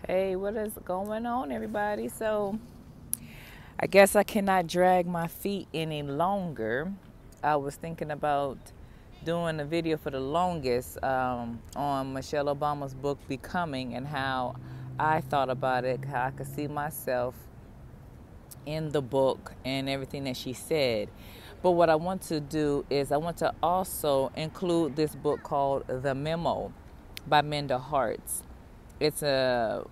Hey, what is going on, everybody? So, I guess I cannot drag my feet any longer. I was thinking about doing a video for the longest on Michelle Obama's book, Becoming, and how I thought about it, how I could see myself in the book and everything that she said. But what I want to do is I want to also include this book called The Memo by Minda Harts. It's a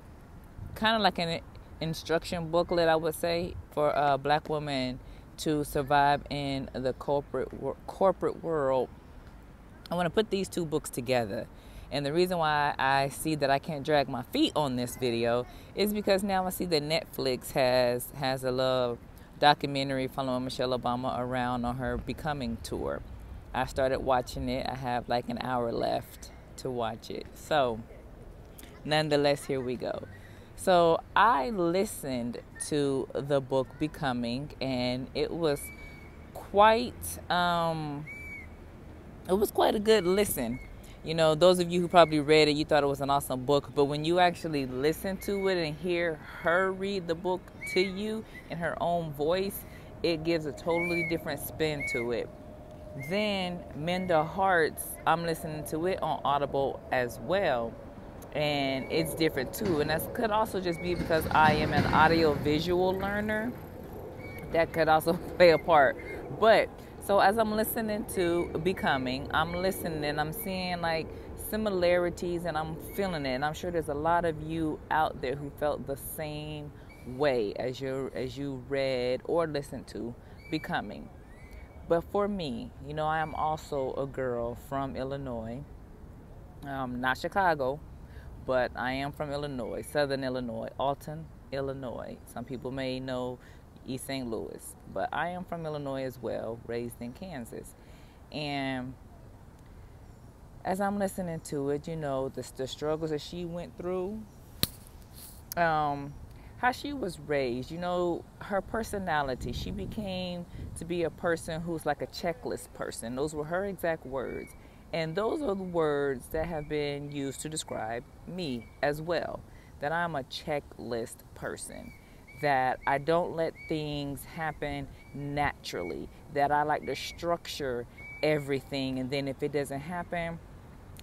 kind of like an instruction booklet, I would say, for a black woman to survive in the corporate world. I want to put these two books together. And the reason why I see that I can't drag my feet on this video is because now I see that Netflix has a little documentary following Michelle Obama around on her Becoming tour. I started watching it. I have like an hour left to watch it. So, nonetheless, here we go. So I listened to the book Becoming, and it was quite a good listen. You know, those of you who probably read it, you thought it was an awesome book, but when you actually listen to it and hear her read the book to you in her own voice, it gives a totally different spin to it. Then Minda Harts, I'm listening to it on Audible as well, and it's different too. And that could also just be because I am an audio visual learner. That could also play a part. But so as I'm listening to Becoming, I'm listening and I'm seeing like similarities, and I'm feeling it. And I'm sure there's a lot of you out there who felt the same way as you read or listened to Becoming. But for me, you know, I am also a girl from Illinois, not Chicago, but I am from Illinois, Southern Illinois, Alton, Illinois. Some people may know East St. Louis, but I am from Illinois as well, raised in Kansas. And as I'm listening to it, you know, the struggles that she went through, how she was raised, you know, her personality. She became to be a person who's like a checklist person. Those were her exact words. And those are the words that have been used to describe me as well. That I'm a checklist person. That I don't let things happen naturally. That I like to structure everything. And then if it doesn't happen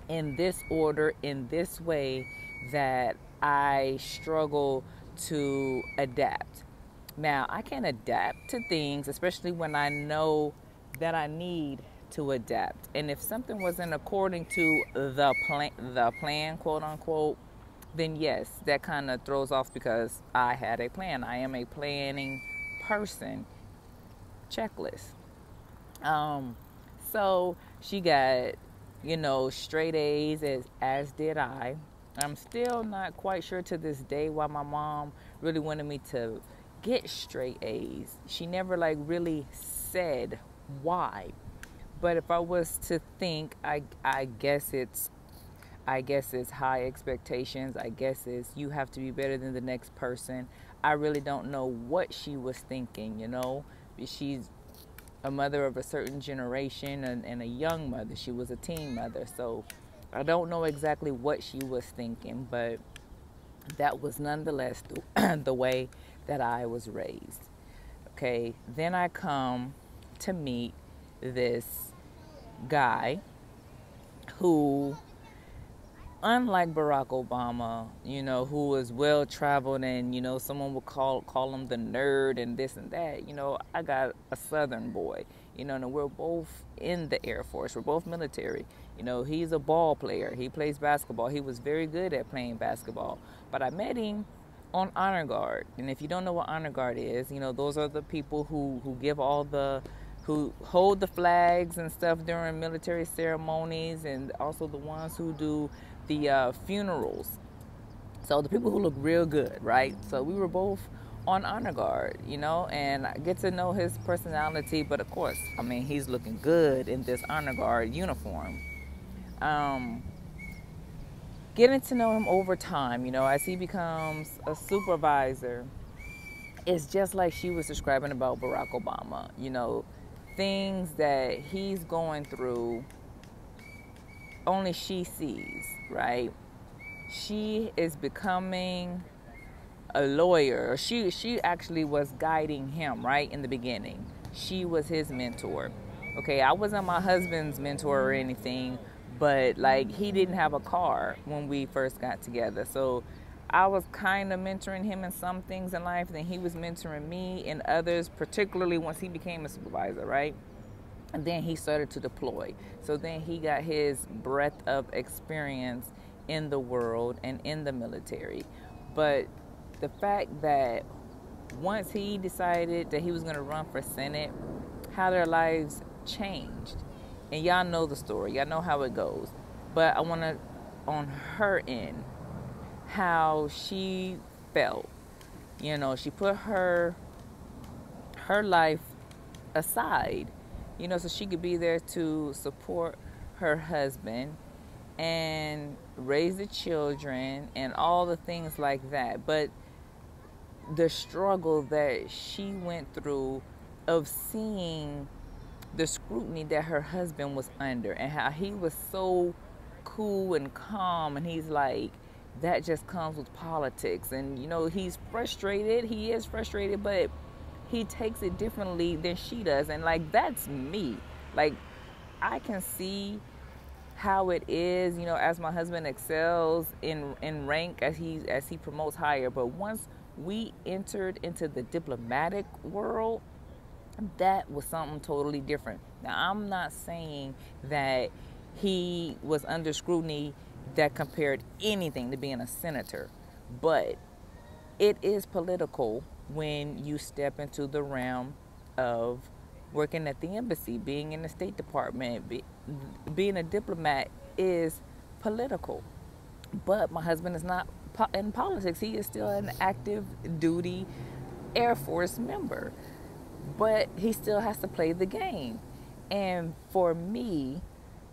in this order, in this way, that I struggle to adapt. Now, I can adapt to things, especially when I know that I need to adapt. And if something wasn't according to the plan, quote unquote, then yes, that kind of throws off because I had a plan. I am a planning person. Checklist. So she got, you know, straight A's as did I. I'm still not quite sure to this day why my mom really wanted me to get straight A's. She never like really said why. But if I was to think, I guess it's high expectations. I guess it's you have to be better than the next person. I really don't know what she was thinking, you know. She's a mother of a certain generation and a young mother. She was a teen mother. So I don't know exactly what she was thinking, but that was nonetheless the way that I was raised. Okay, then I come to meet this guy who, unlike Barack Obama, you know, who was well traveled and, you know, someone would call him the nerd and this and that, you know, I got a Southern boy, you know, and we're both in the Air Force. We're both military. You know, he's a ball player. He plays basketball. He was very good at playing basketball. But I met him on honor guard. And if you don't know what honor guard is, you know, those are the people who give all the, who hold the flags and stuff during military ceremonies, and also the ones who do the funerals. So the people who look real good, right? So we were both on honor guard, you know, and I get to know his personality. But of course, I mean, he's looking good in this honor guard uniform. Getting to know him over time, you know, as he becomes a supervisor, it's just like she was describing about Barack Obama, you know, things that he's going through, only she sees, right? she is becoming a lawyer. She actually was guiding him right in the beginning. She was his mentor. Okay, I wasn't my husband's mentor or anything, but like he didn't have a car when we first got together. So I was kind of mentoring him in some things in life, then he was mentoring me in others, particularly once he became a supervisor, right? And then he started to deploy. So then he got his breadth of experience in the world and in the military. But the fact that once he decided that he was going to run for Senate, how their lives changed. And y'all know the story. Y'all know how it goes. But I want to, on her end, how she felt. You know, she put her life aside, you know, so she could be there to support her husband and raise the children and all the things like that. But the struggle that she went through of seeing the scrutiny that her husband was under and how he was so cool and calm, and he's like, that just comes with politics. And you know, he's frustrated, he is frustrated, but he takes it differently than she does. And like, that's me. Like, I can see how it is, you know, as my husband excels in rank as he promotes higher. But once we entered into the diplomatic world, that was something totally different. Now, I'm not saying that he was under scrutiny that compared anything to being a senator, but it is political when you step into the realm of working at the embassy, being in the State Department, being a diplomat is political. But my husband is not in politics. He is still an active duty Air Force member. But he still has to play the game. And for me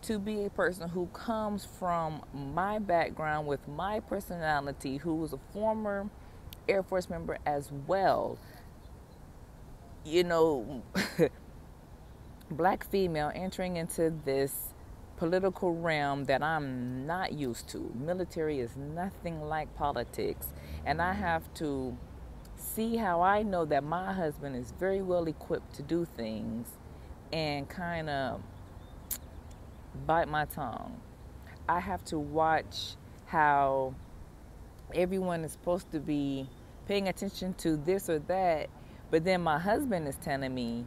to be a person who comes from my background with my personality, who was a former Air Force member as well, you know, black female entering into this political realm that I'm not used to. Military is nothing like politics. And I have to see how I know that my husband is very well equipped to do things and kind of bite my tongue. I have to watch how everyone is supposed to be paying attention to this or that, but then my husband is telling me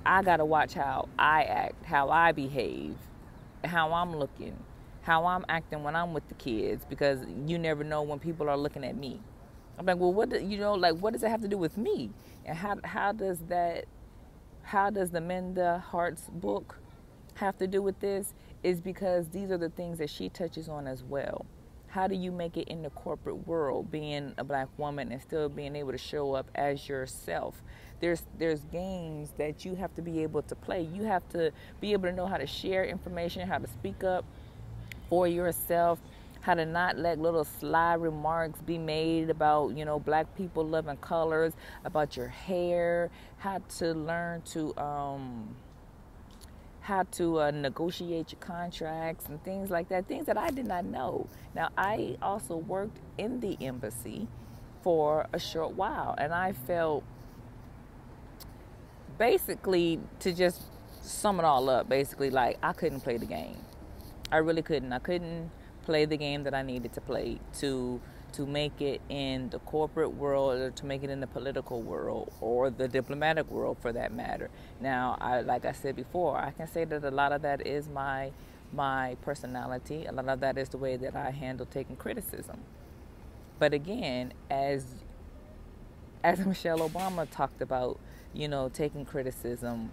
I gotta watch how I act, how I behave, how I'm looking, how I'm acting when I'm with the kids, because you never know when people are looking at me. I'm like, well, what do, you know, like, what does it have to do with me? And how does the Minda Harts book have to do with this? Is because these are the things that she touches on as well. How do you make it in the corporate world, being a black woman and still being able to show up as yourself? There's games that you have to be able to play. You have to be able to know how to share information, how to speak up for yourself, how to not let little sly remarks be made about, you know, black people loving colors, about your hair, how to learn to negotiate your contracts and things like that, things that I did not know. Now, I also worked in the embassy for a short while, and I felt, basically, to just sum it all up, basically, like, I couldn't play the game. I really couldn't. I couldn't play the game that I needed to play to make it in the corporate world, or to make it in the political world, or the diplomatic world for that matter. Now, like I said before, I can say that a lot of that is my personality. A lot of that is the way that I handle taking criticism. But again, as Michelle Obama talked about, you know, taking criticism,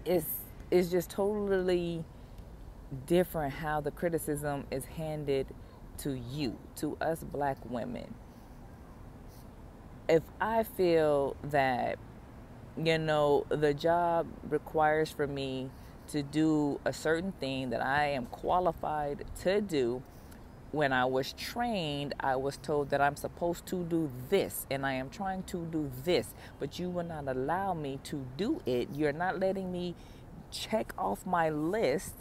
is just totally different how the criticism is handed to you, to us black women. If I feel that, you know, the job requires for me to do a certain thing that I am qualified to do, when I was trained, I was told that I'm supposed to do this, and I am trying to do this, but you will not allow me to do it. You're not letting me check off my list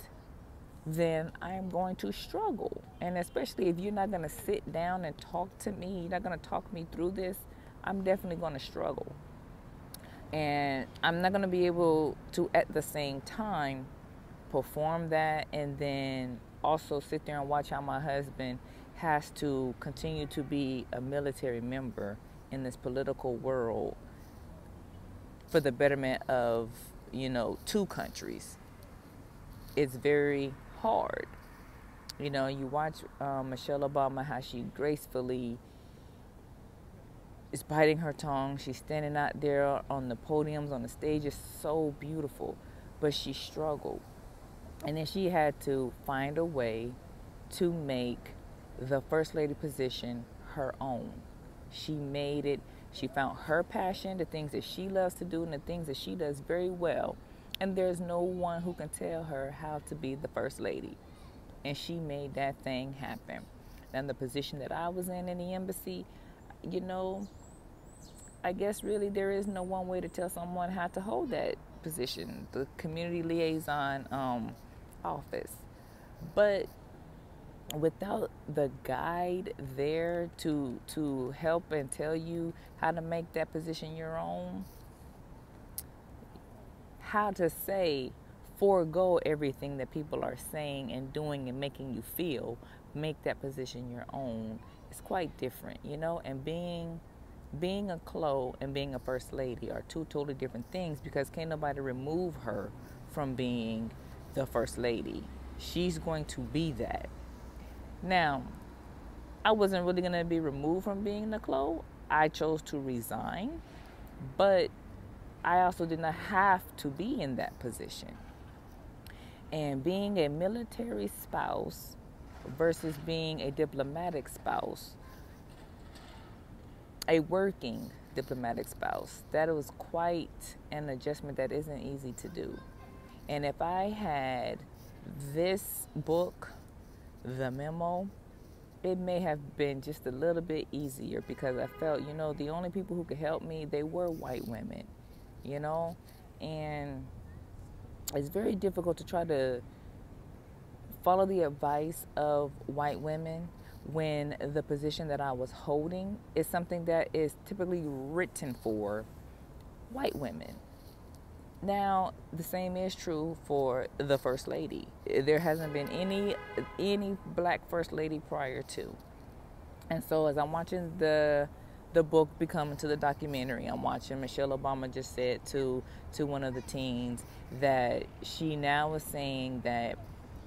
then I'm going to struggle. And especially if you're not going to sit down and talk to me, you're not going to talk me through this, I'm definitely going to struggle. And I'm not going to be able to, at the same time, perform that and then also sit there and watch how my husband has to continue to be a military member in this political world for the betterment of, two countries. It's very hard. You watch Michelle Obama, how she gracefully is biting her tongue. She's standing out there on the podiums, on the stage. It's so beautiful. But she struggled. And then she had to find a way to make the First Lady position her own. She made it. She found her passion, the things that she loves to do, and the things that she does very well. And there's no one who can tell her how to be the First Lady. And she made that thing happen. And the position that I was in the embassy, I guess really there is no one way to tell someone how to hold that position, the community liaison office. But without the guide there to help and tell you how to make that position your own, how to say forego everything that people are saying and doing and making you feel, make that position your own, it's quite different, and being a Chloe and being a First Lady are two totally different things, because can't nobody remove her from being the First Lady. She's going to be that. Now, I wasn't really going to be removed from being the Chloe. I chose to resign, but I also did not have to be in that position. And being a military spouse versus being a diplomatic spouse, a working diplomatic spouse, that was quite an adjustment that isn't easy to do. And if I had this book, the Memo, it may have been just a little bit easier, because I felt, the only people who could help me, they were white women, and it's very difficult to try to follow the advice of white women when the position that I was holding is something that is typically written for white women. Now, the same is true for the First Lady. There hasn't been any black First Lady prior to. And so as I'm watching the book become into the documentary, I'm watching Michelle Obama just said to one of the teens that she now is saying that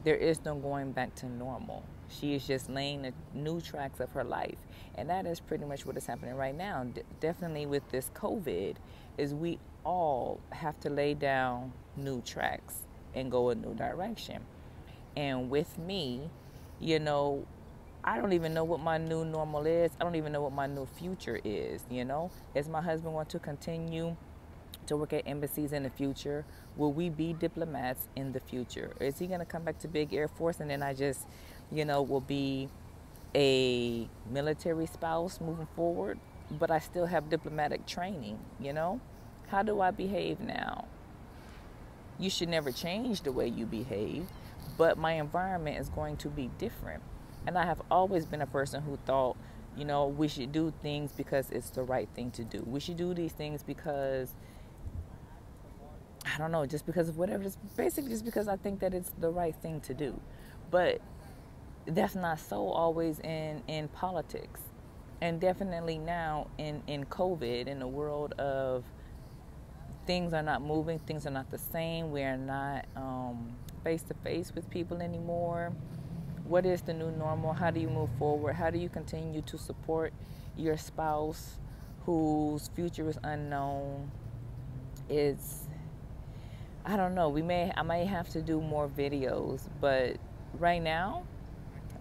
there is no going back to normal. She is just laying the new tracks of her life. And that is pretty much what is happening right now. Definitely with this COVID, is we all have to lay down new tracks and go a new direction. And with me, I don't even know what my new normal is. I don't even know what my new future is, Is my husband want to continue to work at embassies in the future? Will we be diplomats in the future? Is he going to come back to Big Air Force and then I just, will be a military spouse moving forward, but I still have diplomatic training, How do I behave now? You should never change the way you behave, but my environment is going to be different. And I have always been a person who thought, we should do things because it's the right thing to do. We should do these things because, I don't know, just because of whatever. It's basically just because I think that it's the right thing to do. But that's not so always in politics. And definitely now in COVID, in the world of things are not moving, things are not the same. We are not face-to-face with people anymore. What is the new normal? How do you move forward? How do you continue to support your spouse whose future is unknown? I don't know. I may have to do more videos, but right now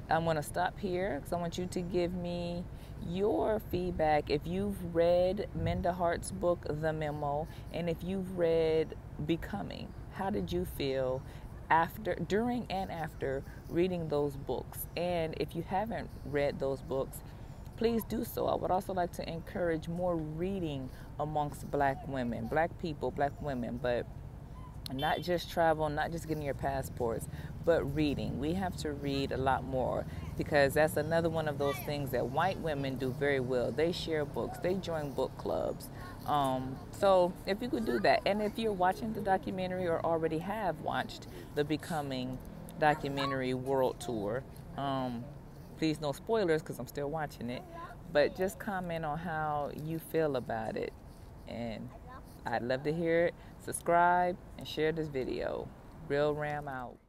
I'm going to stop here because I want you to give me your feedback. If you've read Minda Harts' book, The Memo, and if you've read Becoming, how did you feel during and after reading those books? And if you haven't read those books, please do so. I would also like to encourage more reading amongst black women, black people, black women, but Not just travel, not just getting your passports, but reading. We have to read a lot more, because that's another one of those things that white women do very well. They share books, they join book clubs. So if you could do that, and if you're watching the documentary or already have watched the Becoming documentary world tour, please no spoilers because I'm still watching it, but just comment on how you feel about it. And I'd love to hear it. Subscribe and share this video. Real Ram out.